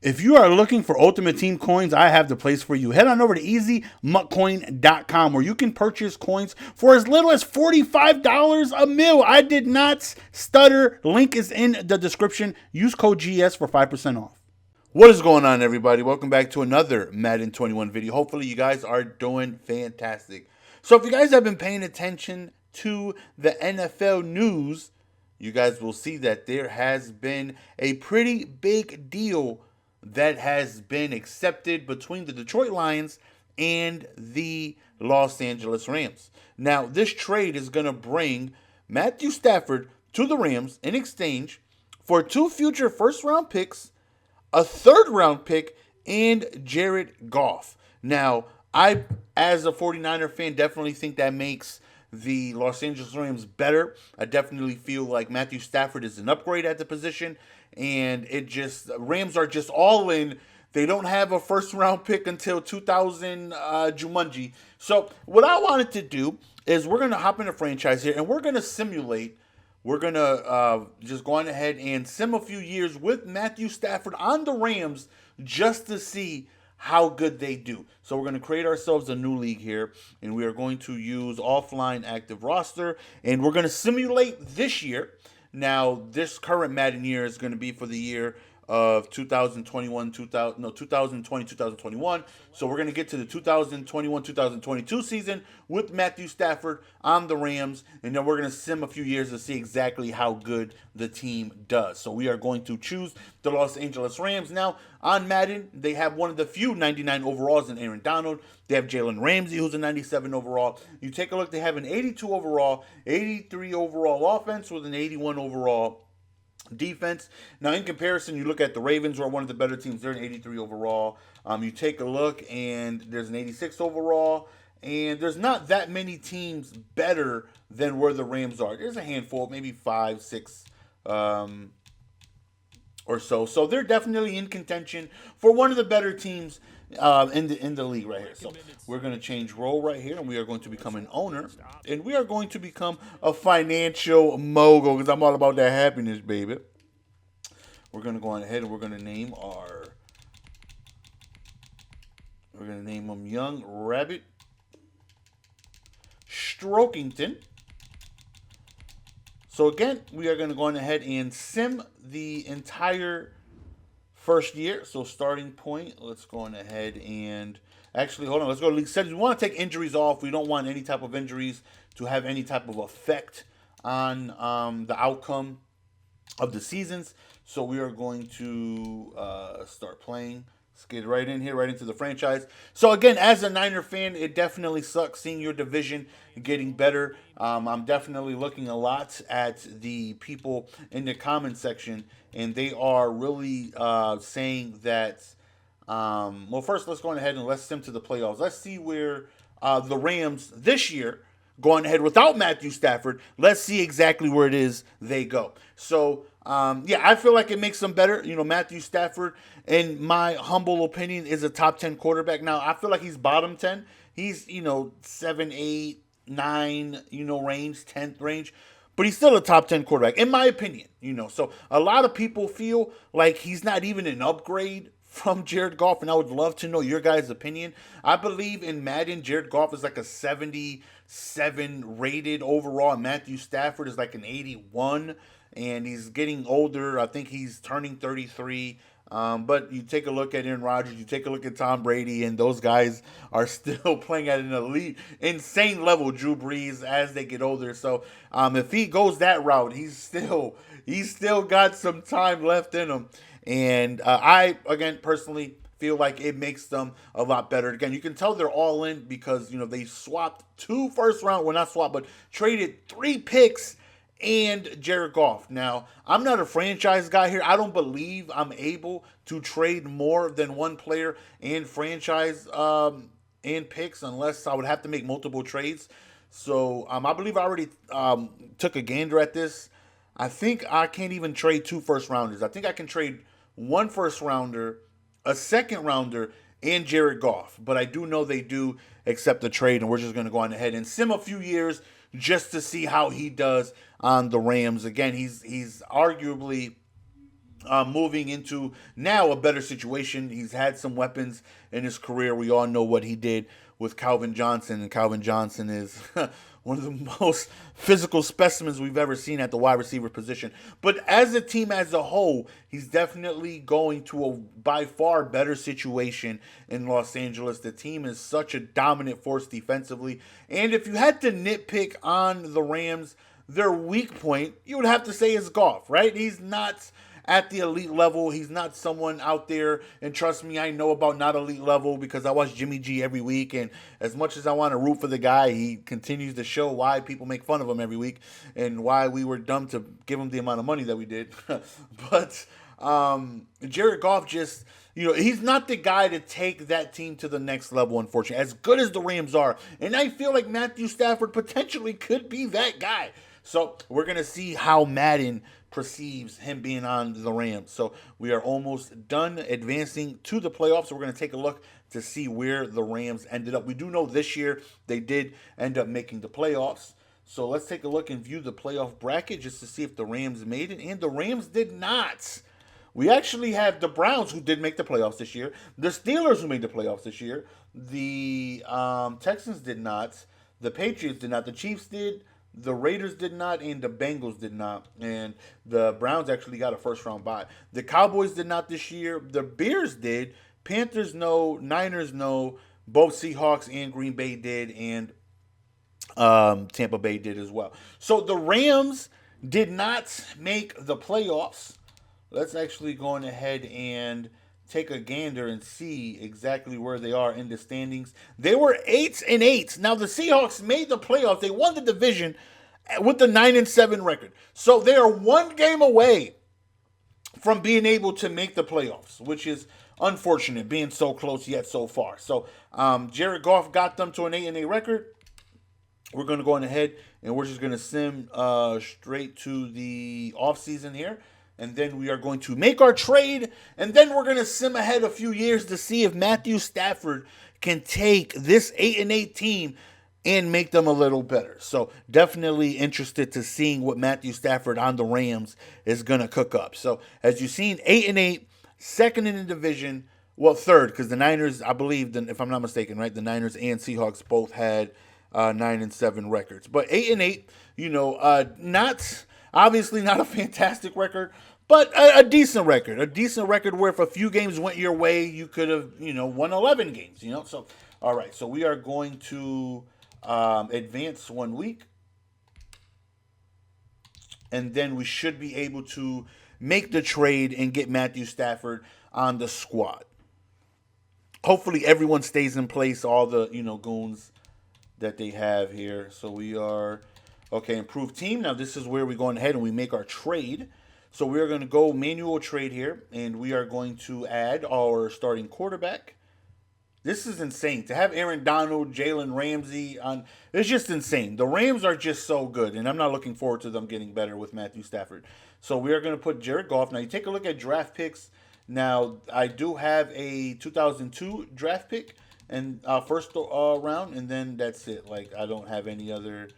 If you are looking for Ultimate Team coins, I have the place for you. Head on over to easymuckcoin.com where you can purchase coins for as little as $45 a mil. I did not stutter. Link is in the description. Use code GS for 5% off. What is going on, everybody? Welcome back to another Madden 21 video. Hopefully you guys are doing fantastic. So if you guys have been paying attention to the NFL news, you guys will see that there has been a pretty big deal that has been accepted between the Detroit Lions and the Los Angeles Rams. Now, this trade is going to bring Matthew Stafford to the Rams in exchange for 2 future first-round picks, a third-round pick, and Jared Goff. Now, I, as a 49er fan, definitely think that makes the Los Angeles Rams better. I definitely feel like Matthew Stafford is an upgrade at the position, and Rams are just all in. They don't have a first round pick until 2000 Jumanji. So what I wanted to do is we're going to hop in a franchise here, and we're going to simulate. We're going to just go on ahead and sim a few years with Matthew Stafford on the Rams just to see how good they do. So we're going to create ourselves a new league here, and we are going to use offline active roster, and we're going to simulate this year. Now, this current Madden year is going to be for the year of 2020, 2021. So we're going to get to the 2021-2022 season with Matthew Stafford on the Rams, and then we're going to sim a few years to see exactly how good the team does. So we are going to choose the Los Angeles Rams. Now, on Madden, they have one of the few 99 overalls in Aaron Donald. They have Jalen Ramsey, who's a 97 overall. You take a look, they have an 82 overall, 83 overall offense with an 81 overall defense. Now, in comparison, you look at the Ravens, who are one of the better teams. They're an 83 overall. You take a look, and there's an 86 overall. And there's not that many teams better than where the Rams are. There's a handful, maybe 5, 6 or so. So they're definitely in contention for one of the better teams in the league right here. So we're going to change role right here, and we are going to become an owner, and we are going to become a financial mogul because I'm all about that happiness, baby. We're going to go on ahead, and we're going to name him Young Rabbit Strokington. So again, we are going to go on ahead and sim the entire first year. So starting point, let's go on ahead and actually, hold on. Let's go to league settings. We want to take injuries off. We don't want any type of injuries to have any type of effect on the outcome of the seasons. So we are going to start playing. Let's get right in here, right into the franchise. So again, as a Niner fan, it definitely sucks seeing your division getting better. I'm definitely looking a lot at the people in the comment section, and they are really saying that. Well, first, let's go ahead and let's sim to the playoffs. Let's see where the Rams this year, going ahead without Matthew Stafford, let's see exactly where it is they go. So, yeah, I feel like it makes them better. You know, Matthew Stafford, in my humble opinion, is a top 10 quarterback. Now, I feel like he's bottom 10. He's, 7, 8, 9, range, 10th range. But he's still a top 10 quarterback, in my opinion. So a lot of people feel like he's not even an upgrade from Jared Goff, and I would love to know your guys' opinion. I believe in Madden, Jared Goff is like a 77 rated overall, and Matthew Stafford is like an 81, and he's getting older. I think he's turning 33. But you take a look at Aaron Rodgers, you take a look at Tom Brady, and those guys are still playing at an elite, insane level. Drew Brees as they get older. So if he goes that route, he's still got some time left in him. And I, again, personally feel like it makes them a lot better. Again, you can tell they're all in because, they swapped 2 first round, well, not swapped, but traded 3 picks and Jared Goff. Now, I'm not a franchise guy here. I don't believe I'm able to trade more than one player and franchise and picks unless I would have to make multiple trades. So I believe I already took a gander at this. I think I can't even trade 2 first rounders. I think I can trade 1 first rounder, a second rounder, and Jared Goff. But I do know they do accept the trade, and we're just going to go on ahead and sim a few years just to see how he does on the Rams. Again, he's arguably moving into now a better situation. He's had some weapons in his career. We all know what he did with Calvin Johnson, and Calvin Johnson is one of the most physical specimens we've ever seen at the wide receiver position. But as a team as a whole, he's definitely going to a by far better situation in Los Angeles. The team is such a dominant force defensively. And if you had to nitpick on the Rams, their weak point, you would have to say is Goff, right? He's not at the elite level. He's not someone out there, and trust me, I know about not elite level because I watch Jimmy G every week, and as much as I want to root for the guy, he continues to show why people make fun of him every week and why we were dumb to give him the amount of money that we did. But Jared Goff just, he's not the guy to take that team to the next level, unfortunately, as good as the Rams are. And I feel like Matthew Stafford potentially could be that guy. So we're going to see how Madden perceives him being on the Rams. So we are almost done advancing to the playoffs. So we're going to take a look to see where the Rams ended up. We do know this year they did end up making the playoffs. So let's take a look and view the playoff bracket just to see if the Rams made it. And the Rams did not. We actually have the Browns, who did make the playoffs this year. The Steelers, who made the playoffs this year. The Texans did not. The Patriots did not. The Chiefs did. The Raiders did not, and the Bengals did not. And the Browns actually got a first-round bye. The Cowboys did not this year. The Bears did. Panthers, no. Niners, no. Both Seahawks and Green Bay did, and Tampa Bay did as well. So the Rams did not make the playoffs. Let's actually go on ahead and take a gander and see exactly where they are in the standings. They were 8-8. Now the Seahawks made the playoffs. They won the division with the 9-7 record. So they are one game away from being able to make the playoffs, which is unfortunate, being so close yet so far. So Jared Goff got them to an 8-8 record. We're going to go on ahead and we're just going to sim straight to the offseason here. And then we are going to make our trade. And then we're going to sim ahead a few years to see if Matthew Stafford can take this 8-8 team and make them a little better. So definitely interested to seeing what Matthew Stafford on the Rams is going to cook up. So as you've seen, 8-8, second in the division. Well, third, because the Niners, I believe, if I'm not mistaken, right, the Niners and Seahawks both had 9-7 records. But 8-8, not obviously not a fantastic record, but a decent record. A decent record where if a few games went your way, you could have, won 11 games, So, all right, so we are going to advance 1 week. And then we should be able to make the trade and get Matthew Stafford on the squad. Hopefully everyone stays in place, all the, goons that they have here. So we are, okay, improved team. Now this is where we go ahead and we make our trade. So we are going to go manual trade here, and we are going to add our starting quarterback. This is insane. To have Aaron Donald, Jalen Ramsey on, it's just insane. The Rams are just so good, and I'm not looking forward to them getting better with Matthew Stafford. So we are going to put Jared Goff. Now you take a look at draft picks. Now I do have a 2002 draft pick and first round, and then that's it. Like I don't have any other.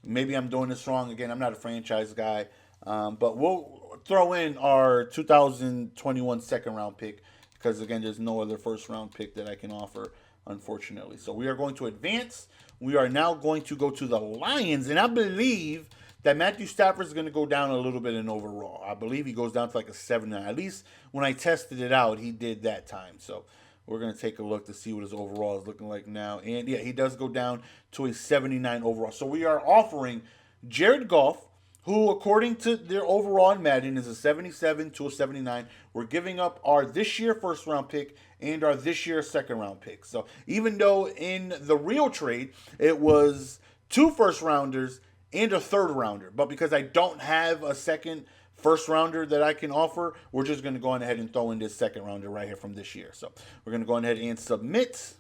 Maybe I'm doing this wrong again. I'm not a franchise guy, but we'll throw in our 2021 second round pick because again, there's no other first round pick that I can offer, unfortunately. So we are going to advance. We are now going to go to the Lions, and I believe that Matthew Stafford is going to go down a little bit in overall. I believe he goes down to like a 7-9. At least when I tested it out, he did that time. So we're going to take a look to see what his overall is looking like now. And yeah, he does go down to a 79 overall. So we are offering Jared Goff, who according to their overall in Madden is a 77 to a 79. We're giving up our this year first round pick and our this year second round pick. So even though in the real trade, it was 2 first rounders and a third rounder, but because I don't have a second first rounder that I can offer, we're just going to go on ahead and throw in this second rounder right here from this year. So we're going to go on ahead and submit.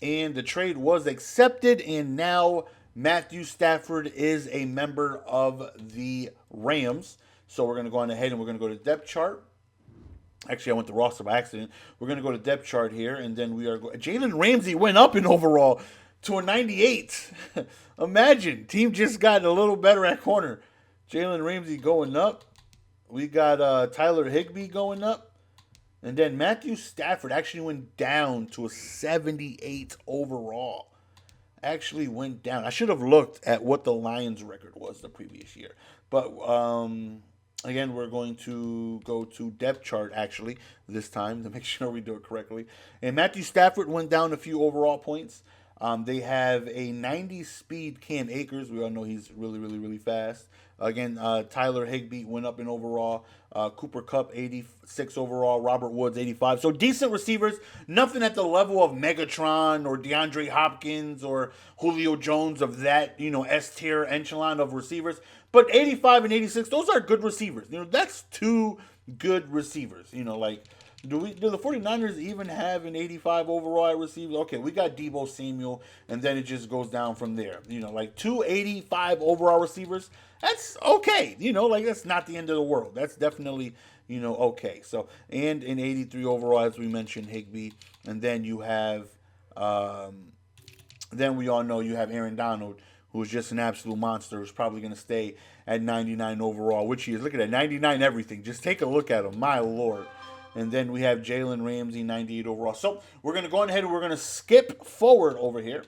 And the trade was accepted. And now Matthew Stafford is a member of the Rams. So we're going to go on ahead and we're going to go to depth chart. Actually, I went to roster by accident. We're going to go to depth chart here. And then we are going. Jalen Ramsey went up in overall to a 98. Imagine. Team just got a little better at corner. Jalen Ramsey going up. we got Tyler Higbee going up. And then Matthew Stafford actually went down to a 78 overall. Actually went down. I should have looked at what the Lions record was the previous year. But again, we're going to go to depth chart actually this time to make sure we do it correctly. And Matthew Stafford went down a few overall points. They have a 90 speed Cam Akers. We all know he's really, really, really fast. Again, Tyler Higbee went up in overall. Cooper Kupp, 86 overall. Robert Woods, 85. So decent receivers. Nothing at the level of Megatron or DeAndre Hopkins or Julio Jones of that, S-tier echelon of receivers. But 85 and 86, those are good receivers. That's two good receivers. Do the 49ers even have an 85 overall receiver? Okay, we got Deebo Samuel, and then it just goes down from there. Like two 85 overall receivers, that's okay. That's not the end of the world. That's definitely, okay. So, and an 83 overall, as we mentioned, Higbee. And then you have, then we all know you have Aaron Donald, who's just an absolute monster, who's probably going to stay at 99 overall, which he is. Look at that, 99 everything. Just take a look at him, my Lord. And then we have Jalen Ramsey, 98 overall. So we're going to go ahead and we're going to skip forward over here.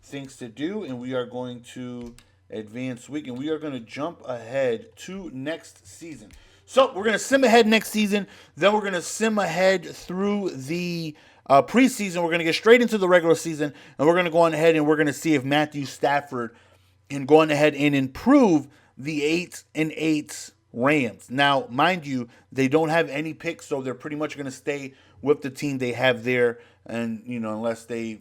Things to do. And we are going to advance week. And we are going to jump ahead to next season. So we're going to sim ahead next season. Then we're going to sim ahead through the preseason. We're going to get straight into the regular season. And we're going to go on ahead and we're going to see if Matthew Stafford can go on ahead and improve the 8-8 Rams. Now, mind you, they don't have any picks, so they're pretty much going to stay with the team they have there, and unless they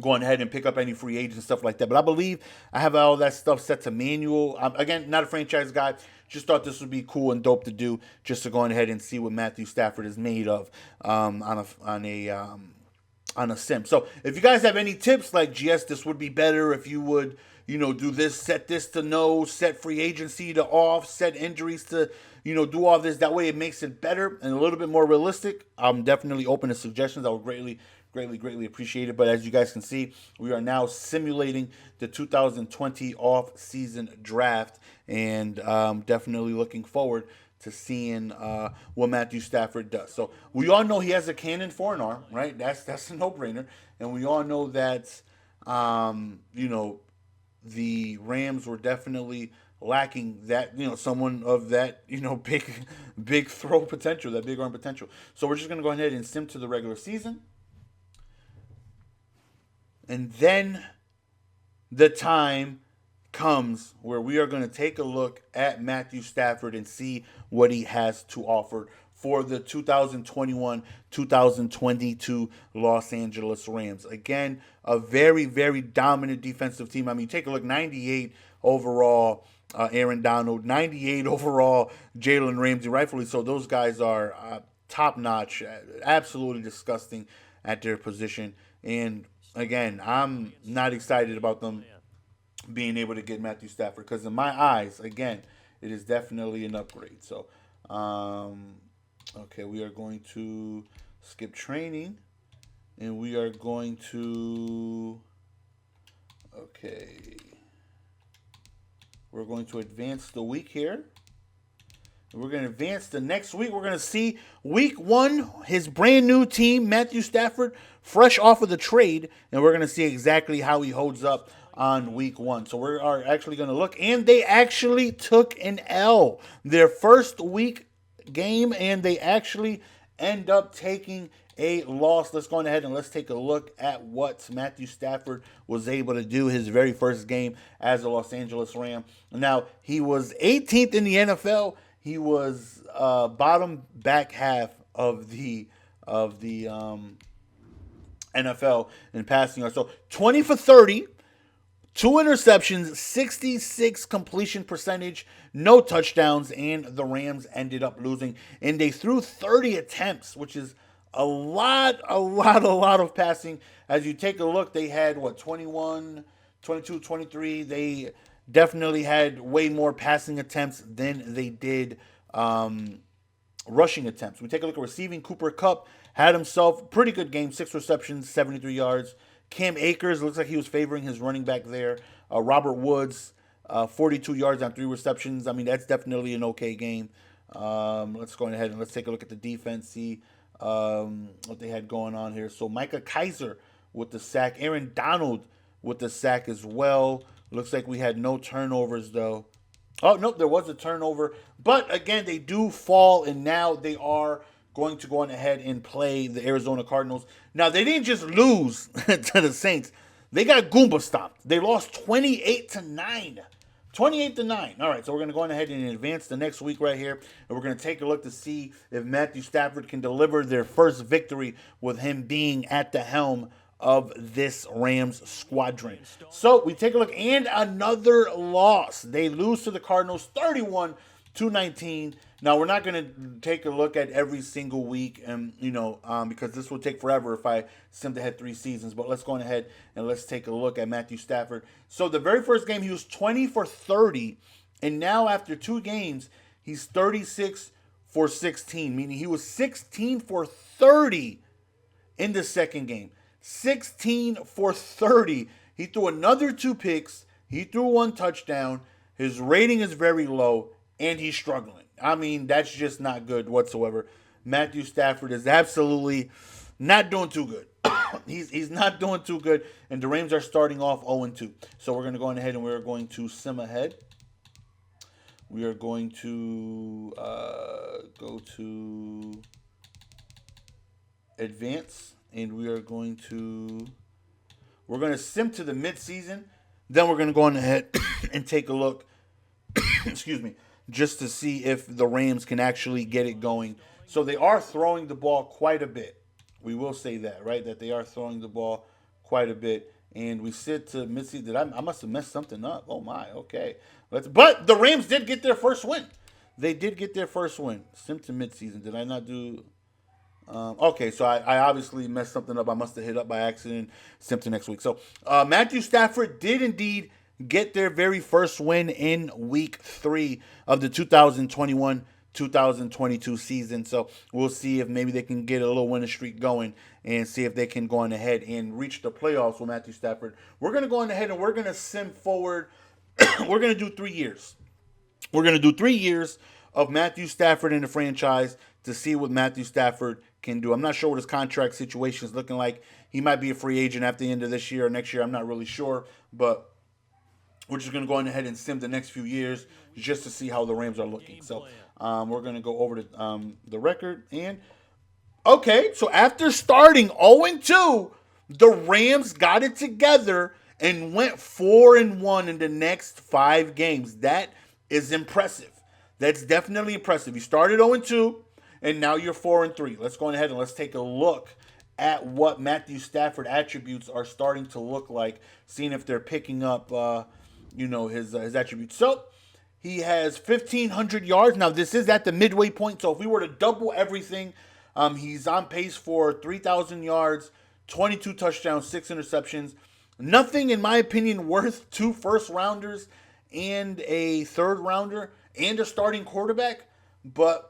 go on ahead and pick up any free agents and stuff like that. But I believe I have all that stuff set to manual. Again, not a franchise guy. Just thought this would be cool and dope to do, just to go on ahead and see what Matthew Stafford is made of on a sim. So if you guys have any tips, like, GS, this would be better if you would, do this, set this to no, set free agency to off, set injuries to, do all this. That way it makes it better and a little bit more realistic. I'm definitely open to suggestions. I would greatly appreciate it. But as you guys can see, we are now simulating the 2020 off-season draft, and definitely looking forward to seeing what Matthew Stafford does. So we all know he has a cannon for an arm, right? That's a no-brainer. And we all know that, the Rams were definitely lacking that, someone of that, big throw potential, that big arm potential. So we're just going to go ahead and sim to the regular season. And then the time comes where we are going to take a look at Matthew Stafford and see what he has to offer for the 2021-2022 Los Angeles Rams. Again, a very, very dominant defensive team. I mean, take a look, 98 overall Aaron Donald, 98 overall Jalen Ramsey, rightfully so. Those guys are top-notch, absolutely disgusting at their position. And again, I'm not excited about them being able to get Matthew Stafford, because in my eyes, again, it is definitely an upgrade. So, okay, we are going to skip training, and we are going to, we're going to advance the week here. We're going to advance the next week. We're going to see week 1, his brand new team, Matthew Stafford, fresh off of the trade, and we're going to see exactly how he holds up on week 1. So we are actually going to look, and they actually took an L their first week game, and they actually end up taking a loss. Let's go ahead and let's take a look at what Matthew Stafford was able to do his very first game as a Los Angeles Ram. Now, he was 18th in the NFL. He was bottom back half of the NFL in passing yards. So 20 for 30, 2 interceptions, 66 completion percentage, no touchdowns, and the Rams ended up losing. And they threw 30 attempts, which is a lot of passing. As you take a look, they had, 21, 22, 23. They definitely had way more passing attempts than they did rushing attempts. We take a look at receiving. Cooper Kupp had himself a pretty good game, 6 receptions, 73 yards. Cam Akers looks like he was favoring his running back there. Robert Woods, 42 yards on 3 receptions. I mean, that's definitely an okay game. Let's go ahead and let's take a look at the defense, see what they had going on here. So Micah Kaiser with the sack. Aaron Donald with the sack as well. Looks like we had no turnovers, though. Oh, nope, there was a turnover. But, again, they do fall, and now they are going to go on ahead and play the Arizona Cardinals. Now, they didn't just lose to the Saints. They got Goomba stomped. They lost 28-9. 28-9. All right, so we're going to go on ahead and advance the next week right here, and we're going to take a look to see if Matthew Stafford can deliver their first victory with him being at the helm of this Rams squadron. So we take a look, and another loss. They lose to the Cardinals 31-19. Now, we're not going to take a look at every single week, and because this will take forever if I sim to head 3 seasons. But let's go on ahead and let's take a look at Matthew Stafford. So the very first game, he was 20 for 30, and now after 2 games, he's 36 for 16, meaning he was 16 for 30 in the second game. 16 for 30. He threw another 2 picks. He threw 1 touchdown. His rating is very low, and he's struggling. I mean, that's just not good whatsoever. Matthew Stafford is absolutely not doing too good. He's not doing too good, and the Rams are starting off 0-2. So we're going to go ahead and we're going to sim ahead. We are going to go to advance. And we're going to sim to the midseason. Then we're going to go on ahead and take a look, excuse me, just to see if the Rams can actually get it going. So they are throwing the ball quite a bit. We will say that, right? That they are throwing the ball quite a bit. And we sit to midseason. I must have messed something up. Oh, my. Okay. But the Rams did get their first win. They did get their first win. Sim to midseason. Did I not do... Okay, so I obviously messed something up. I must have hit up by accident. Symptom next week. So Matthew Stafford did indeed get their very first win in week 3 of the 2021-2022 season. So we'll see if maybe they can get a little winning streak going and see if they can go on ahead and reach the playoffs with Matthew Stafford. We're going to go on ahead and we're going to sim forward. We're going to do 3 years. We're going to do 3 years of Matthew Stafford in the franchise to see what Matthew Stafford can do. I'm not sure what his contract situation is looking like. He might be a free agent after the end of this year or next year. I'm not really sure. But we're just going to go on ahead and sim the next few years just to see how the Rams are looking. So we're going to go over to the record. And, okay, so after starting 0-2, the Rams got it together and went 4-1 in the next 5 games. That is impressive. That's definitely impressive. You started 0-2. And now you're 4-3. Let's go ahead and let's take a look at what Matthew Stafford attributes are starting to look like, seeing if they're picking up, his attributes. So he has 1,500 yards. Now this is at the midway point. So if we were to double everything, he's on pace for 3,000 yards, 22 touchdowns, 6 interceptions. Nothing, in my opinion, worth 2 first-rounders and a third-rounder and a starting quarterback. But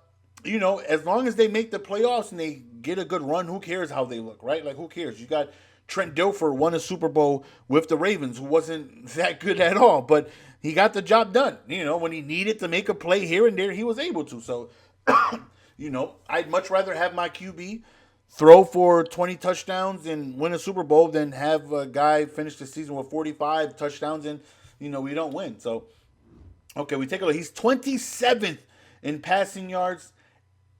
as long as they make the playoffs and they get a good run, who cares how they look, right? Like, who cares? You got Trent Dilfer won a Super Bowl with the Ravens, who wasn't that good at all, but he got the job done. When he needed to make a play here and there, he was able to. So, I'd much rather have my QB throw for 20 touchdowns and win a Super Bowl than have a guy finish the season with 45 touchdowns and, we don't win. So, okay, we take a look. He's 27th in passing yards.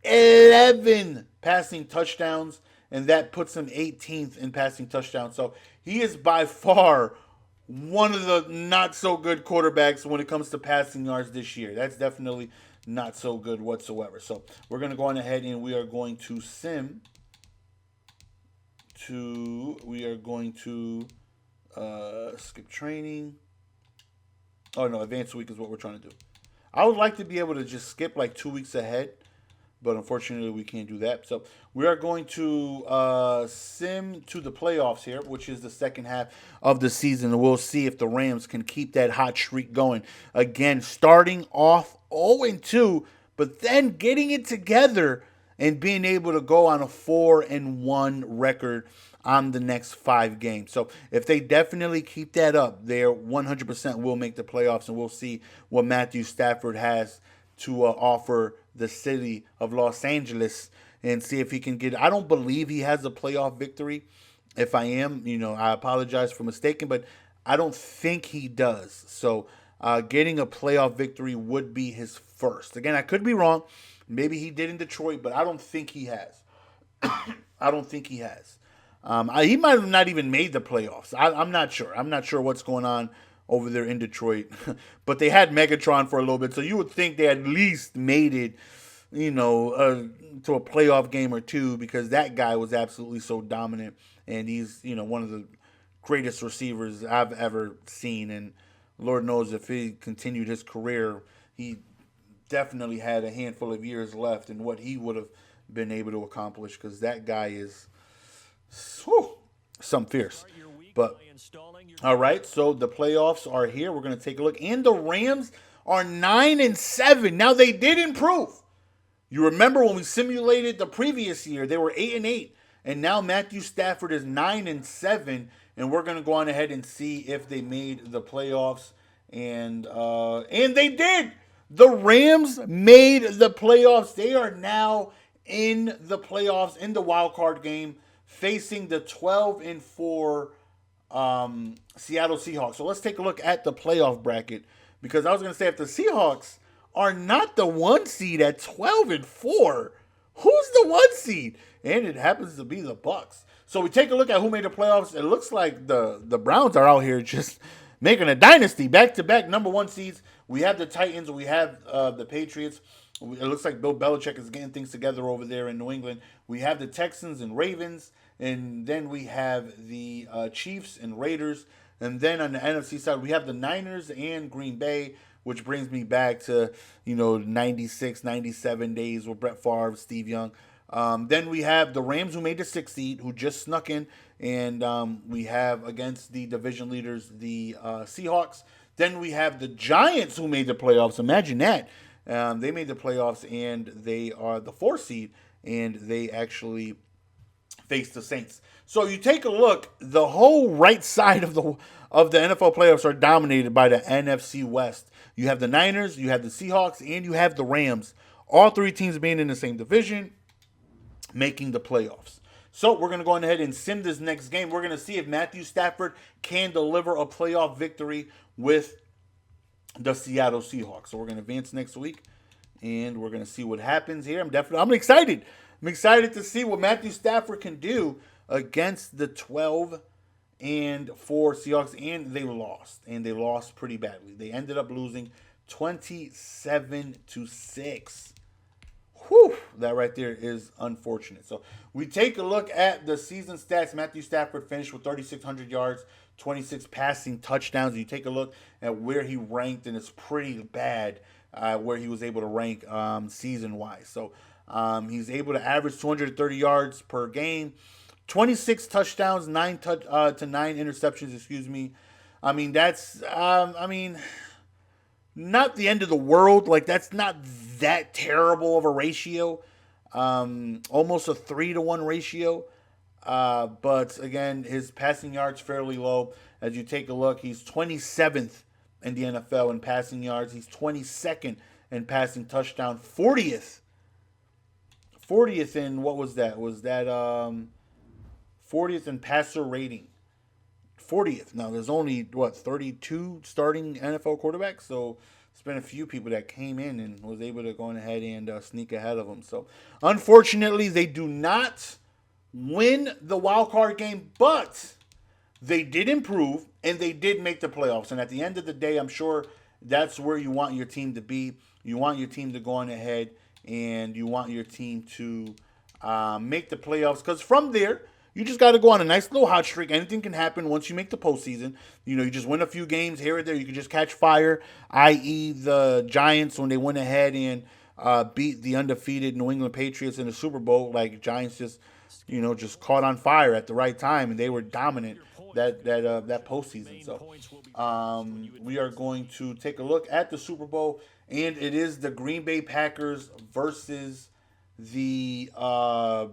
11 passing touchdowns, and that puts him 18th in passing touchdowns. So he is by far one of the not so good quarterbacks when it comes to passing yards this year. That's definitely not so good whatsoever. So we're going to go on ahead and we are going to sim to, skip training. Oh no, advanced week is what we're trying to do. I would like to be able to just skip like 2 weeks ahead, but unfortunately we can't do that. So we are going to sim to the playoffs here, which is the second half of the season. And we'll see if the Rams can keep that hot streak going. Again, starting off 0-2, but then getting it together and being able to go on a 4-1 record on the next 5 games. So if they definitely keep that up, they 100% will make the playoffs, and we'll see what Matthew Stafford has to offer the city of Los Angeles and see if he can get. I don't believe he has a playoff victory. If I am, I apologize for mistaking, but I don't think he does. So getting a playoff victory would be his first. Again, I could be wrong. Maybe he did in Detroit, but I don't think he has. I don't think he has. He might have not even made the playoffs. I'm not sure. I'm not sure what's going on over there in Detroit. But they had Megatron for a little bit, so you would think they at least made it, to a playoff game or two, because that guy was absolutely so dominant, and he's, one of the greatest receivers I've ever seen. And Lord knows if he continued his career, he definitely had a handful of years left in what he would have been able to accomplish, because that guy is some fierce. But all right, so the playoffs are here. We're going to take a look, and the Rams are 9-7. Now they did improve. You remember when we simulated the previous year, they were 8-8, and now Matthew Stafford is 9-7, and we're going to go on ahead and see if they made the playoffs, and they did. The Rams made the playoffs. They are now in the playoffs, in the wild card game, facing the 12-4 Seattle Seahawks. So let's take a look at the playoff bracket, because I was going to say, if the Seahawks are not the 1 seed at 12-4, who's the 1 seed? And it happens to be the Bucs. So we take a look at who made the playoffs. It looks like the Browns are out here just making a dynasty, back-to-back number 1 seeds. We have the Titans. We have the Patriots. It looks like Bill Belichick is getting things together over there in New England. We have the Texans and Ravens. And then we have the Chiefs and Raiders. And then on the NFC side, we have the Niners and Green Bay, which brings me back to, 96, 97 days with Brett Favre, Steve Young. Then we have the Rams, who made the 6th seed, who just snuck in. And we have, against the division leaders, the Seahawks. Then we have the Giants, who made the playoffs. Imagine that. They made the playoffs, and they are the 4th seed. And they actually face the Saints. So you take a look, the whole right side of the NFL playoffs are dominated by the NFC West. You have the Niners, you have the Seahawks, and you have the Rams. All 3 teams being in the same division, making the playoffs. So we're going to go ahead and sim this next game. We're going to see if Matthew Stafford can deliver a playoff victory with the Seattle Seahawks. So we're going to advance next week, and we're going to see what happens here. I'm excited. I'm excited to see what Matthew Stafford can do against the 12-4 Seahawks, and they lost. And they lost pretty badly. They ended up losing 27-6. Whew, that right there is unfortunate. So we take a look at the season stats. Matthew Stafford finished with 3,600 yards, 26 passing touchdowns. You take a look at where he ranked, and it's pretty bad where he was able to rank season-wise. So he's able to average 230 yards per game, 26 touchdowns, 9 interceptions, excuse me. I mean, that's, not the end of the world. Like, that's not that terrible of a ratio. Almost a 3-to-1 ratio. But, again, his passing yards fairly low. As you take a look, he's 27th in the NFL in passing yards. He's 22nd in passing touchdown. 40th in, what was that? Was that 40th in passer rating? 40th. Now, there's only, 32 starting NFL quarterbacks? So, it's been a few people that came in and was able to go ahead and sneak ahead of them. So, unfortunately, they do not win the wild card game, but they did improve, and they did make the playoffs. And at the end of the day, I'm sure that's where you want your team to be. You want your team to go on ahead, and you want your team to make the playoffs. Because from there, you just got to go on a nice little hot streak. Anything can happen once you make the postseason. You just win a few games here or there. You can just catch fire, i.e. the Giants when they went ahead and beat the undefeated New England Patriots in the Super Bowl. Like, Giants just caught on fire at the right time, and they were dominant that postseason. So we are going to take a look at the Super Bowl, and it is the Green Bay Packers versus the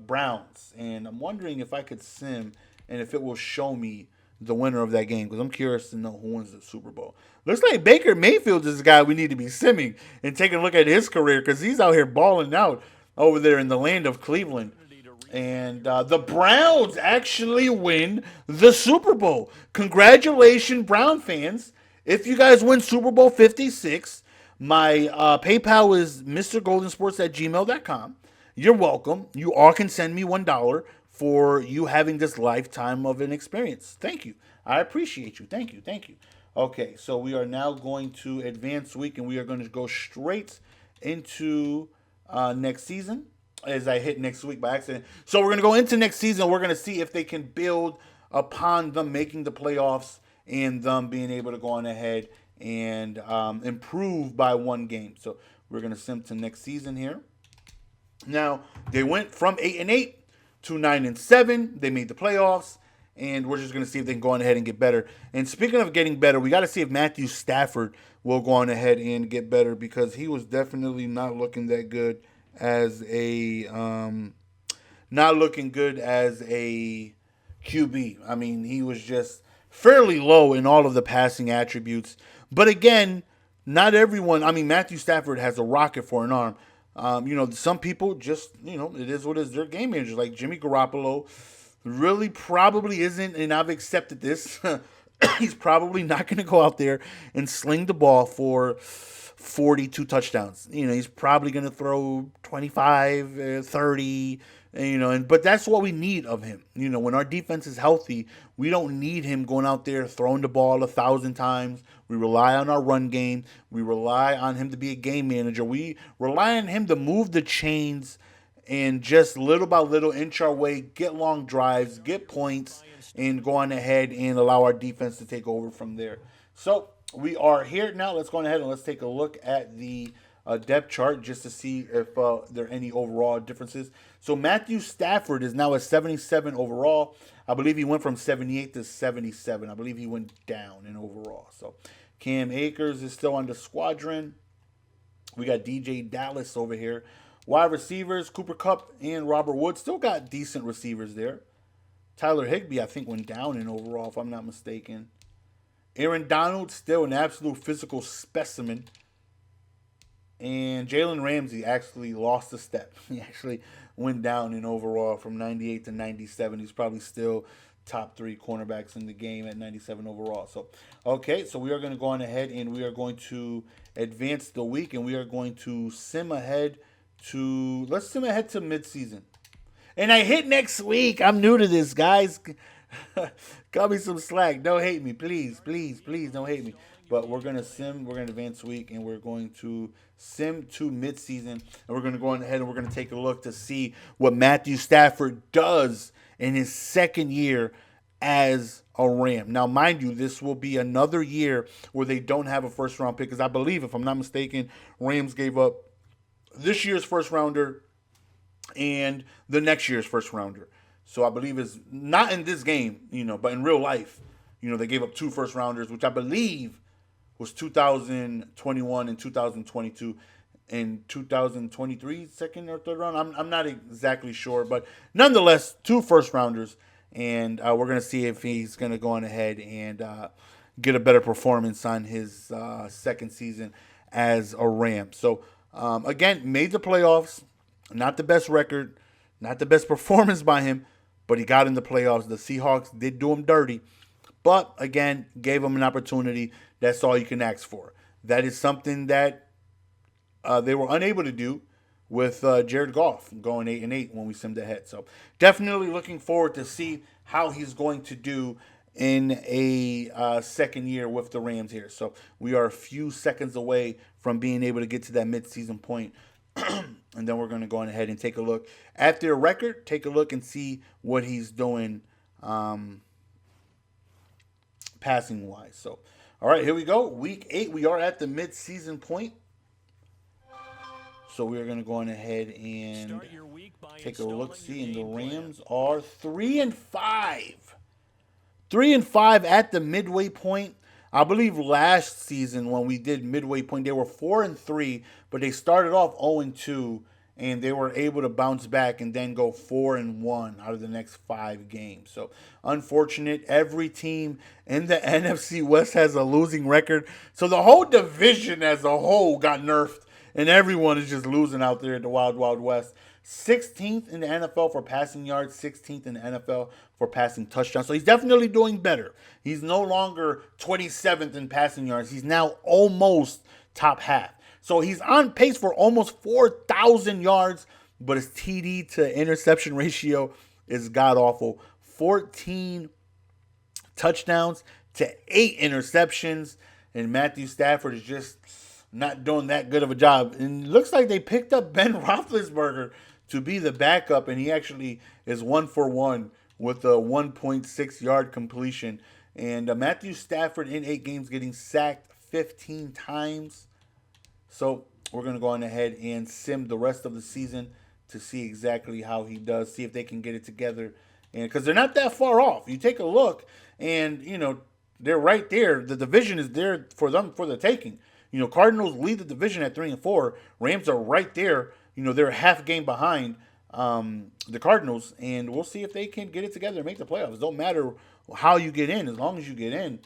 Browns, and I'm wondering if I could sim and if it will show me the winner of that game because I'm curious to know who wins the Super Bowl. Looks like Baker Mayfield is the guy we need to be simming and taking a look at his career because he's out here balling out over there in the land of Cleveland. And the Browns actually win the Super Bowl. Congratulations, Brown fans. If you guys win Super Bowl 56, my PayPal is mrgoldensports@gmail.com. You're welcome. You all can send me $1 for you having this lifetime of an experience. Thank you. I appreciate you. Thank you. Thank you. Okay, so we are now going to advance week and we are going to go straight into next season as I hit next week by accident. So we're going to go into next season. We're going to see if they can build upon them making the playoffs and them being able to go on ahead and improve by one game. So we're going to sim to next season here. Now, they went from 8-8 to 9-7. They made the playoffs. And we're just going to see if they can go on ahead and get better. And speaking of getting better, we got to see if Matthew Stafford will go on ahead and get better because he was definitely not looking that good as a QB. I mean, he was just fairly low in all of the passing attributes. But again, not everyone. I mean, Matthew Stafford has a rocket for an arm. Some people just, it is what it is. They're game managers like Jimmy Garoppolo. Really probably isn't, and I've accepted this. He's probably not going to go out there and sling the ball for 42 touchdowns. He's probably going to throw 25, 30, but that's what we need of him. When our defense is healthy, we don't need him going out there throwing the ball 1,000 times. We rely on our run game. We rely on him to be a game manager. We rely on him to move the chains and just little by little inch our way, get long drives, get points, and go on ahead and allow our defense to take over from there. So we are here now. Let's go on ahead and let's take a look at the depth chart just to see if there are any overall differences. So Matthew Stafford is now at 77 overall. I believe he went from 78 to 77. I believe he went down in overall. So Cam Akers is still on the squadron. We got DJ Dallas over here. Wide receivers, Cooper Kupp and Robert Woods still got decent receivers there. Tyler Higbee, I think, went down in overall, if I'm not mistaken. Aaron Donald, still an absolute physical specimen. And Jalen Ramsey actually lost a step. He actually went down in overall from 98 to 97. He's probably still top 3 cornerbacks in the game at 97 overall. So, okay, so we are going to go on ahead and we are going to advance the week and we are going to sim ahead let's sim ahead to midseason. And I hit next week. I'm new to this, guys. Cut me some slack. Don't hate me. Please, please, please don't hate me. But we're going to sim. We're going to advance week. And we're going to sim to midseason. And we're going to go on ahead and we're going to take a look to see what Matthew Stafford does in his second year as a Ram. Now, mind you, this will be another year where they don't have a first-round pick. Because I believe, if I'm not mistaken, Rams gave up this year's first rounder and the next year's first rounder. So I believe is not in this game, but in real life, they gave up 2 first rounders, which I believe was 2021 and 2022 and 2023 second or third round. I'm not exactly sure, but nonetheless, 2 first rounders. And we're going to see if he's going to go on ahead and get a better performance on his second season as a Ram. So, again, made the playoffs. Not the best record, not the best performance by him, but he got in the playoffs. The Seahawks did do him dirty, but again, gave him an opportunity. That's all you can ask for. That is something that they were unable to do with Jared Goff going 8-8 when we simmed ahead. So definitely looking forward to see how he's going to do in a second year with the Rams here. So we are a few seconds away from being able to get to that midseason point. And then we're going to go on ahead and take a look at their record, take a look and see what he's doing passing-wise. So, all right, here we go. Week 8, we are at the midseason point. So we are going to go on ahead and take a look-see. And the Rams are 3-5. 3-5 at the midway point. I believe last season when we did midway point, they were 4-3, but they started off 0-2 and they were able to bounce back and then go 4-1 out of the next 5 games. So unfortunate. Every team in the NFC West has a losing record. So the whole division as a whole got nerfed, and everyone is just losing out there at the Wild Wild West. 16th in the NFL for passing yards, 16th in the NFL for passing touchdowns. So he's definitely doing better. He's no longer 27th in passing yards. He's now almost top half. So he's on pace for almost 4,000 yards, but his TD to interception ratio is god-awful. 14 touchdowns to 8 interceptions, and Matthew Stafford is just not doing that good of a job. And it looks like they picked up Ben Roethlisberger to be the backup, and he actually is 1-for-1 with a 1.6 yard completion. And Matthew Stafford in 8 games getting sacked 15 times. So we're going to go on ahead and sim the rest of the season to see exactly how he does, see if they can get it together. And because they're not that far off. You take a look, and, they're right there. The division is there for them for the taking. Cardinals lead the division at 3-4. Rams are right there. They're a half game behind the Cardinals, and we'll see if they can get it together and make the playoffs. It don't matter how you get in, as long as you get in.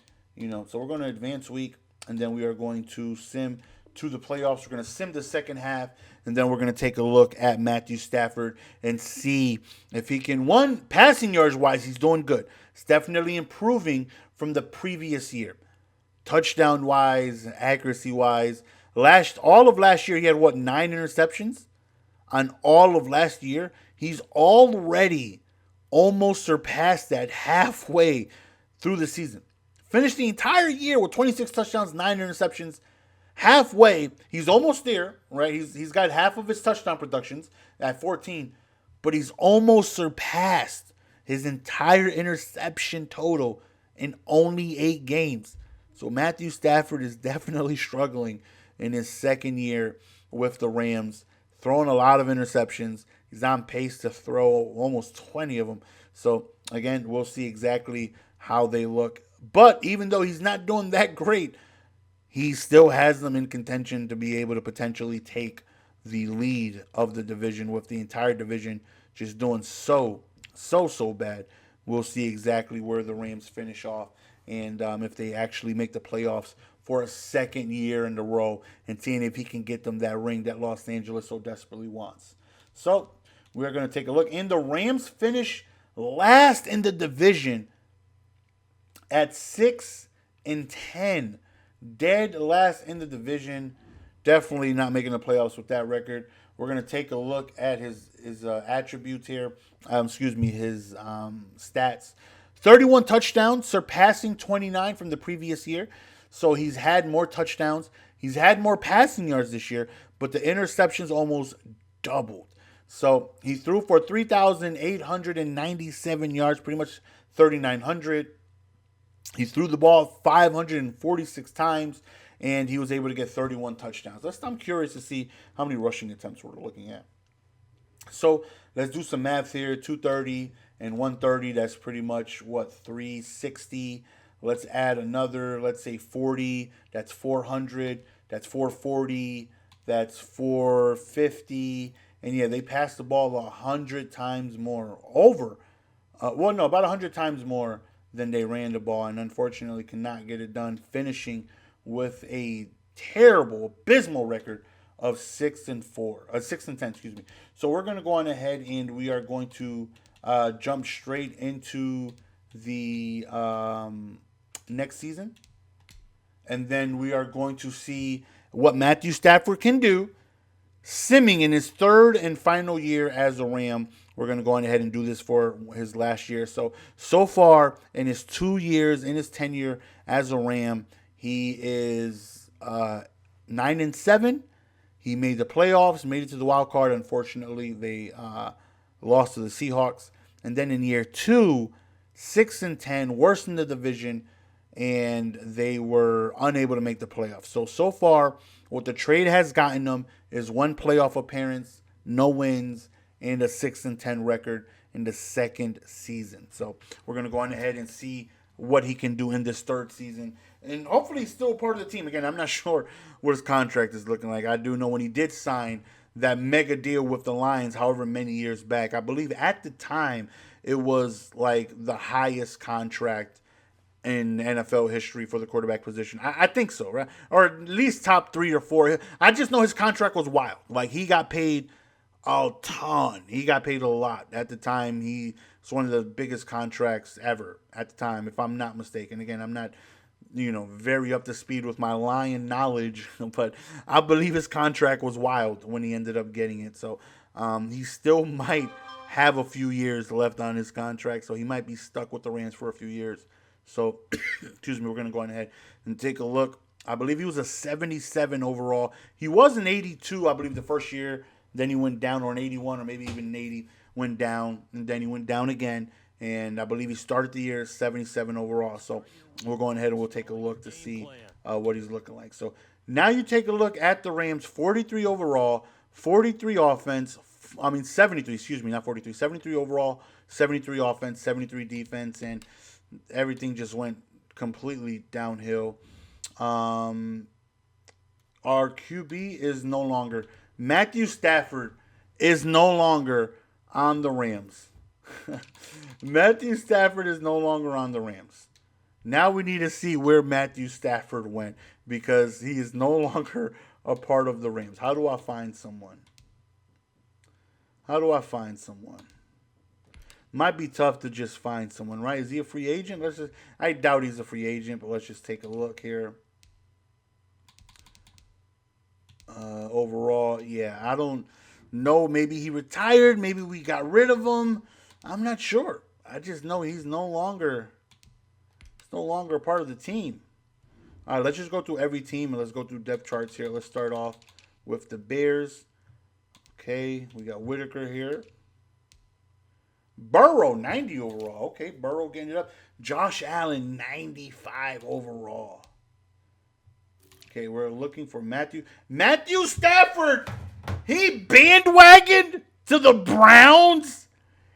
So we're going to advance week, and then we are going to sim to the playoffs. We're going to sim the second half, and then we're going to take a look at Matthew Stafford and see if he can, passing yards wise, he's doing good. It's definitely improving from the previous year. Touchdown wise, accuracy wise, all of last year he had 9 interceptions. On all of last year, he's already almost surpassed that halfway through the season. Finished the entire year with 26 touchdowns, 9 interceptions. Halfway, he's almost there, right? He's got half of his touchdown productions at 14, but he's almost surpassed his entire interception total in only 8 games. So Matthew Stafford is definitely struggling in his second year with the Rams, throwing a lot of interceptions. He's on pace to throw almost 20 of them. So, again, we'll see exactly how they look. But even though he's not doing that great, he still has them in contention to be able to potentially take the lead of the division, with the entire division just doing so bad. We'll see exactly where the Rams finish off, and if they actually make the playoffs for a second year in a row, and seeing if he can get them that ring that Los Angeles so desperately wants. So we're going to take a look. And the Rams finish last in the division at 6-10. Dead last in the division. Definitely not making the playoffs with that record. We're going to take a look at his attributes here. His stats. 31 touchdowns, surpassing 29 from the previous year. So he's had more touchdowns. He's had more passing yards this year, but the interceptions almost doubled. So he threw for 3,897 yards, pretty much 3,900. He threw the ball 546 times, and he was able to get 31 touchdowns. I'm curious to see how many rushing attempts we're looking at. So let's do some math here. 230 and 130, that's pretty much, 360. Let's add another, let's say 40, that's 400, that's 440, that's 450. And yeah, they passed the ball 100 times more, about 100 times more than they ran the ball, and unfortunately cannot get it done, finishing with a terrible, abysmal record of 6-10. So we're going to go on ahead, and we are going to jump straight into the next season, and then we are going to see what Matthew Stafford can do, simming in his third and final year as a Ram. We're going to go on ahead and do this for his last year. So far in his 2 years, in his tenure as a Ram, he is 9-7. He made the playoffs, made it to the wild card. Unfortunately, they lost to the Seahawks. And then in year 2, 6-10, worst in the division, and they were unable to make the playoffs. So far, what the trade has gotten them is 1 playoff appearance, no wins, and a 6-10 record in the second season. So we're going to go on ahead and see what he can do in this third season. And hopefully he's still part of the team. Again, I'm not sure what his contract is looking like. I do know when he did sign that mega deal with the Lions however many years back. I believe at the time it was like the highest contract in NFL history for the quarterback position. I think so, right? Or at least top 3 or 4. I just know his contract was wild. Like, he got paid a ton. He got paid a lot. At the time, it's one of the biggest contracts ever at the time, if I'm not mistaken. Again, I'm not, very up to speed with my Lion knowledge, but I believe his contract was wild when he ended up getting it. So he still might have a few years left on his contract, so he might be stuck with the Rams for a few years. So, excuse me, we're going to go ahead and take a look. I believe he was a 77 overall. He was an 82, I believe, the first year. Then he went down, or an 81, or maybe even an 80, went down, and then he went down again. And I believe he started the year 77 overall. So we're going ahead and we'll take a look to see what he's looking like. So now you take a look at the Rams, 43 overall, 43 offense. 73, excuse me, not 43. 73 overall, 73 offense, 73 defense, and everything just went completely downhill. Our QB is no longer. Matthew Stafford is no longer on the Rams. Matthew Stafford is no longer on the Rams. Now we need to see where Matthew Stafford went, because he is no longer a part of the Rams. How do I find someone? Might be tough to just find someone, right? Is he a free agent? I doubt he's a free agent, but let's just take a look here. Overall, yeah, I don't know. Maybe he retired. Maybe we got rid of him. I'm not sure. I just know he's no longer a part of the team. All right, let's just go through every team and let's go through depth charts here. Let's start off with the Bears. Okay, we got Whitaker here. Burrow, 90 overall. Okay, Burrow getting it up. Josh Allen, 95 overall. Okay, we're looking for Matthew Stafford. He bandwagoned to the Browns.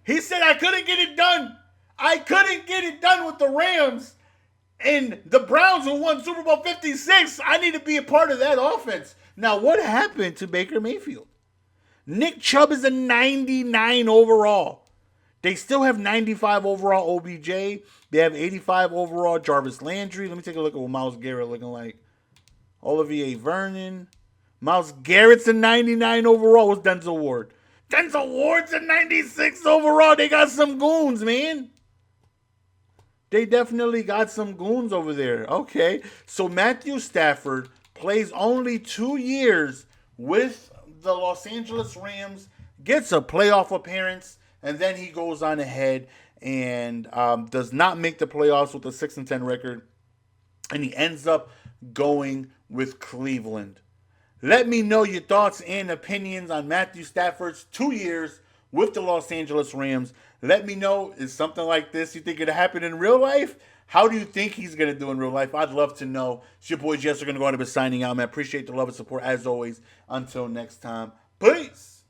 He said, I couldn't get it done. I couldn't get it done with the Rams. And the Browns who won Super Bowl 56. I need to be a part of that offense. Now, what happened to Baker Mayfield? Nick Chubb is a 99 overall. They still have 95 overall OBJ. They have 85 overall Jarvis Landry. Let me take a look at what Myles Garrett looking like. Olivier Vernon. Myles Garrett's a 99 overall. What's Denzel Ward? Denzel Ward's a 96 overall. They got some goons, man. They definitely got some goons over there. Okay. So Matthew Stafford plays only 2 years with the Los Angeles Rams, gets a playoff appearance, and then he goes on ahead and does not make the playoffs with a 6-10 record, and he ends up going with Cleveland. Let me know your thoughts and opinions on Matthew Stafford's 2 years with the Los Angeles Rams. Let me know, is something like this you think it'll happen in real life? How do you think he's going to do in real life? I'd love to know. It's your boy Jess. We're going to go on and be signing out, man. Appreciate the love and support as always. Until next time, peace.